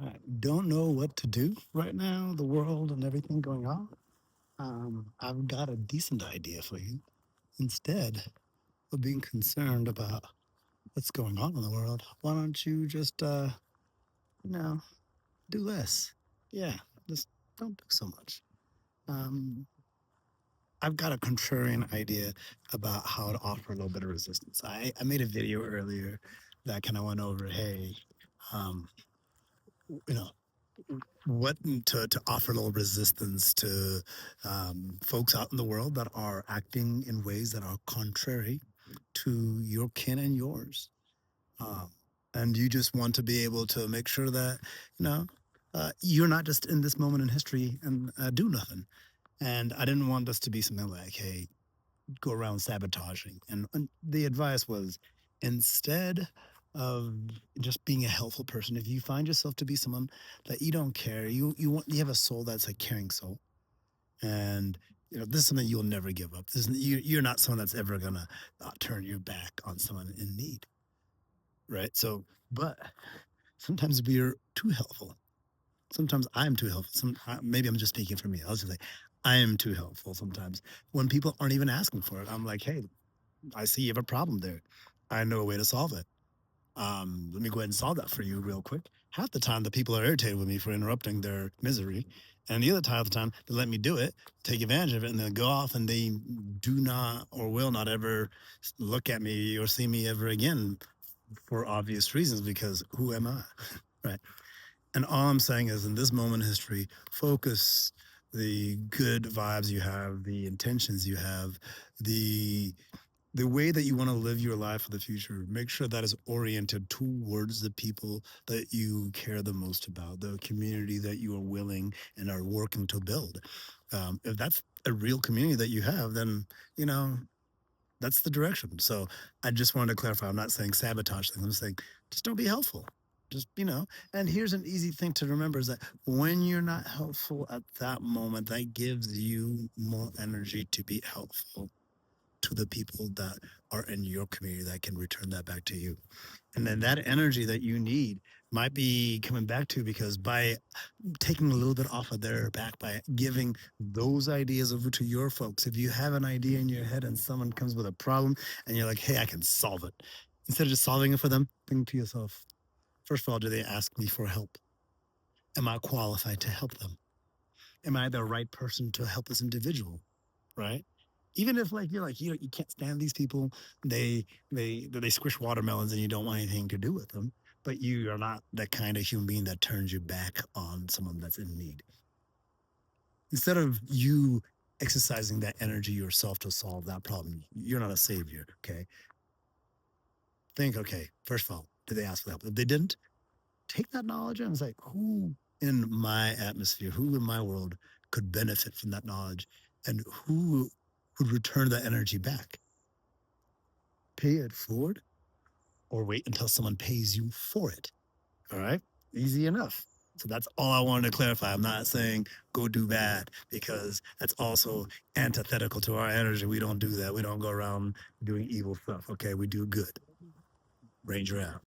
I don't know what to do right now, the world and everything going on. I've got a decent idea for you. Instead of being concerned about what's going on in the world, why don't you just, you know, do less? Yeah, just don't do so much. Um, I've got a contrarian idea about how to offer a little bit of resistance. I made a video earlier that kind of went over, hey, um, you know, what to offer a little resistance to folks out in the world that are acting in ways that are contrary to your kin and yours. Um, and you just want to be able to make sure that, you know, you're not just in this moment in history and do nothing. And I didn't want this to be something like, hey, go around sabotaging. And the advice was instead of just being a helpful person, if you find yourself to be someone that you don't care, you have a soul that's a caring soul, and this is something you'll never give up. You're not someone that's ever gonna turn your back on someone in need, right? So, but sometimes we're too helpful. Sometimes I'm too helpful. Maybe I'm just speaking for me. I'll just say I am too helpful sometimes when people aren't even asking for it. I'm like, hey, I see you have a problem there. I know a way to solve it. Let me go ahead and solve that for you real quick. Half the time, the people are irritated with me for interrupting their misery, and the other half of the time, they let me do it, take advantage of it, and then go off and they do not or will not ever look at me or see me ever again for obvious reasons because who am I? Right. And all I'm saying is, in this moment in history, focus the good vibes you have, the intentions you have, the the way that you want to live your life for the future, make sure that is oriented towards the people that you care the most about, the community that you are willing and are working to build. If that's a real community that you have, then, you know, that's the direction. So I just wanted to clarify, I'm not saying sabotage things. I'm saying just don't be helpful. Just, and here's an easy thing to remember is that when you're not helpful at that moment, that gives you more energy to be helpful to the people that are in your community that can return that back to you. And then that energy that you need might be coming back to because by taking a little bit off of their back, by giving those ideas over to your folks, if you have an idea in your head and someone comes with a problem and you're like, hey, I can solve it. Instead of just solving it for them, think to yourself, first of all, do they ask me for help? Am I qualified to help them? Am I the right person to help this individual? Right? Even if like you're like you can't stand these people, they squish watermelons and you don't want anything to do with them, but you are not that kind of human being that turns your back on someone that's in need. Instead of you exercising that energy yourself to solve that problem, you're not a savior. Okay, think okay. First of all, did they ask for help? If they didn't, take that knowledge and say, who in my atmosphere, who in my world could benefit from that knowledge, and who would return that energy back? Pay it forward or wait until someone pays you for it. All right. Easy enough. So that's all I wanted to clarify. I'm not saying go do bad because that's also antithetical to our energy. We don't do that. We don't go around doing evil stuff. Okay. We do good. Ranger out.